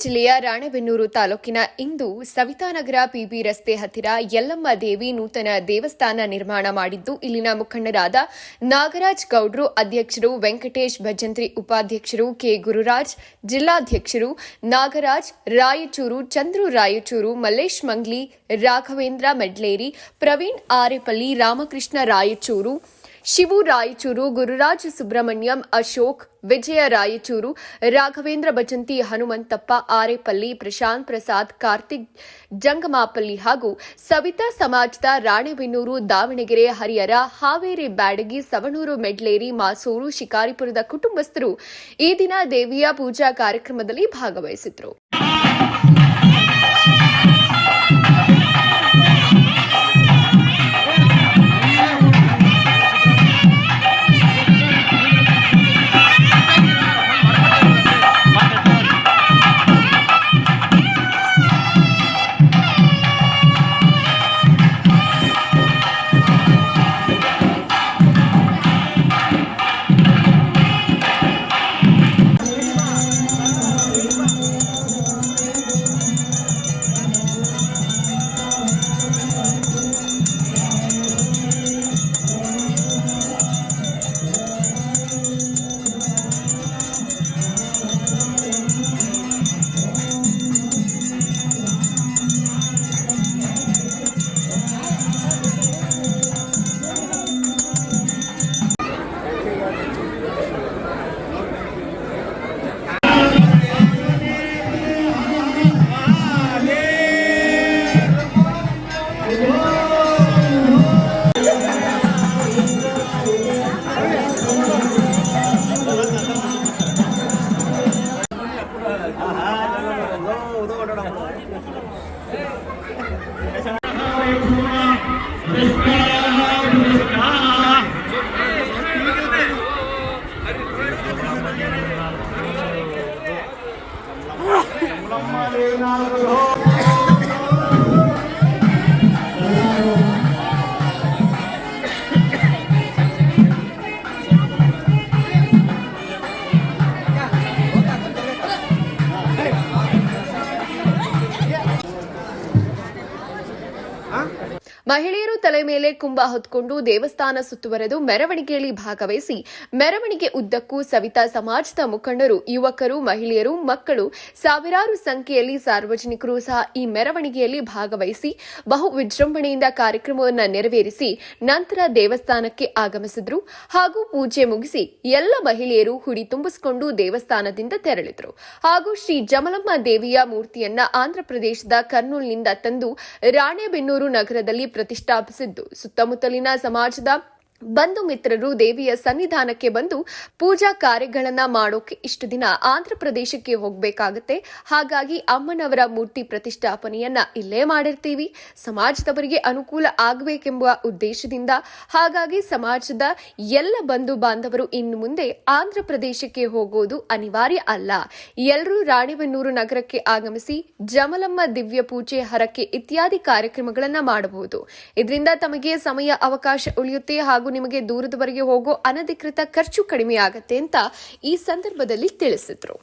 ಜಿಲ್ಲೆಯ ರಾಣೆಬೆನ್ನೂರು ತಾಲೂಕಿನ ಇಂದು ಸವಿತಾನಗರ ಪಿಬಿ ರಸ್ತೆ ಹತ್ತಿರ ಯಲ್ಲಮ್ಮ ದೇವಿ ನೂತನ ದೇವಸ್ಥಾನ ನಿರ್ಮಾಣ ಮಾಡಿದ್ದು, ಇಲ್ಲಿನ ಮುಖಂಡರಾದ ನಾಗರಾಜ್ ಗೌಡ್ರು ಅಧ್ಯಕ್ಷರು, ವೆಂಕಟೇಶ್ ಭಜಂತ್ರಿ ಉಪಾಧ್ಯಕ್ಷರು, ಕೆ ಗುರುರಾಜ್ ಜಿಲ್ಲಾಧ್ಯಕ್ಷರು, ನಾಗರಾಜ್ ರಾಯಚೂರು, ಚಂದ್ರು ರಾಯಚೂರು, ಮಲ್ಲೇಶ್ ಮಂಗ್ಲಿ, ರಾಘವೇಂದ್ರ ಮೆಡ್ಲೇರಿ, ಪ್ರವೀಣ್ ಆರೆಪಲ್ಲಿ, ರಾಮಕೃಷ್ಣ ರಾಯಚೂರು, ಶಿವು ರಾಯಚೂರು, ಗುರುರಾಜ್ ಸುಬ್ರಹ್ಮಣ್ಯಂ, ಅಶೋಕ್, ವಿಜಯ ರಾಯಚೂರು, ರಾಘವೇಂದ್ರ ಭಜಂತಿ, ಹನುಮಂತಪ್ಪ ಆರೆಪಲ್ಲಿ, ಪ್ರಶಾಂತ್ ಪ್ರಸಾದ್, ಕಾರ್ತಿಕ್ ಜಂಗಮಾಪಲ್ಲಿ ಹಾಗೂ ಸವಿತಾ ಸಮಾಜದ ರಾಣೆಬೆನ್ನೂರು, ದಾವಣಗೆರೆ, ಹರಿಹರ, ಹಾವೇರಿ, ಬ್ಯಾಡಗಿ, ಸವಣೂರು, ಮೆಡ್ಲೇರಿ, ಮಾಸೂರು, ಶಿಕಾರಿಪುರದ ಕುಟುಂಬಸ್ಥರು ಈ ದಿನ ದೇವಿಯ ಪೂಜಾ ಕಾರ್ಯಕ್ರಮದಲ್ಲಿ ಭಾಗವಹಿಸಿದ್ರು. ಮಹಿಳೆಯರು ತಲೆ ಮೇಲೆ ಕುಂಭ ಹೊತ್ಕೊಂಡು ದೇವಸ್ಥಾನ ಸುತ್ತುವರೆದು ಮೆರವಣಿಗೆಯಲ್ಲಿ ಭಾಗವಹಿಸಿ, ಮೆರವಣಿಗೆ ಉದ್ದಕ್ಕೂ ಸವಿತಾ ಸಮಾಜದ ಮುಖಂಡರು, ಯುವಕರು, ಮಹಿಳೆಯರು, ಮಕ್ಕಳು, ಸಾವಿರಾರು ಸಂಖ್ಯೆಯಲ್ಲಿ ಸಾರ್ವಜನಿಕರು ಸಹ ಈ ಮೆರವಣಿಗೆಯಲ್ಲಿ ಭಾಗವಹಿಸಿ ಬಹು ವಿಜೃಂಭಣೆಯಿಂದ ಕಾರ್ಯಕ್ರಮವನ್ನು ನೆರವೇರಿಸಿ ನಂತರ ದೇವಸ್ಥಾನಕ್ಕೆ ಆಗಮಿಸಿದ್ರು ಹಾಗೂ ಪೂಜೆ ಮುಗಿಸಿ ಎಲ್ಲ ಮಹಿಳೆಯರು ಹುಡಿ ತುಂಬಿಸಿಕೊಂಡು ದೇವಸ್ಥಾನದಿಂದ ತೆರಳಿದರು ಹಾಗೂ ಶ್ರೀ ಜಮಲಮ್ಮ ದೇವಿಯ ಮೂರ್ತಿಯನ್ನ ಆಂಧ್ರಪ್ರದೇಶದ ಕರ್ನೂಲ್ನಿಂದ ತಂದು ರಾಣೆಬೆನ್ನೂರು ನಗರದಲ್ಲಿ ಪ್ರತಿಷ್ಠಾಪಿಸಿದ್ದು, ಸುತ್ತಮುತ್ತಲಿನ ಸಮಾಜದ ಬಂಧು ಮಿತ್ರರು ದೇವಿಯ ಸನ್ನಿಧಾನಕ್ಕೆ ಬಂದು ಪೂಜಾ ಕಾರ್ಯಗಳನ್ನ ಮಾಡೋಕೆ ಇಷ್ಟು ದಿನ ಆಂಧ್ರಪ್ರದೇಶಕ್ಕೆ ಹೋಗಬೇಕಾಗತ್ತೆ. ಹಾಗಾಗಿ ಅಮ್ಮನವರ ಮೂರ್ತಿ ಪ್ರತಿಷ್ಠಾಪನೆಯನ್ನ ಇಲ್ಲೇ ಮಾಡಿರ್ತೀವಿ, ಸಮಾಜದವರಿಗೆ ಅನುಕೂಲ ಆಗಬೇಕೆಂಬ ಉದ್ದೇಶದಿಂದ. ಹಾಗಾಗಿ ಸಮಾಜದ ಎಲ್ಲ ಬಂಧು ಬಾಂಧವರು ಇನ್ನು ಮುಂದೆ ಆಂಧ್ರಪ್ರದೇಶಕ್ಕೆ ಹೋಗೋದು ಅನಿವಾರ್ಯ ಅಲ್ಲ. ಎಲ್ಲರೂ ರಾಣೆಬೆನ್ನೂರು ನಗರಕ್ಕೆ ಆಗಮಿಸಿ ಜಮಲಮ್ಮ ದಿವ್ಯ ಪೂಜೆ, ಹರಕೆ ಇತ್ಯಾದಿ ಕಾರ್ಯಕ್ರಮಗಳನ್ನ ಮಾಡಬಹುದು. ಇದರಿಂದ ತಮಗೆ ಸಮಯ ಅವಕಾಶ ಉಳಿಯುತ್ತೆ ಹಾಗೂ ನಿಮಗೆ ದೂರದವರೆಗೆ ಹೋಗೋ ಅನಧಿಕೃತ ಖರ್ಚು ಕಡಿಮೆ ಆಗತ್ತೆ ಅಂತ ಈ ಸಂದರ್ಭದಲ್ಲಿ ತಿಳಿಸಿದ್ರು.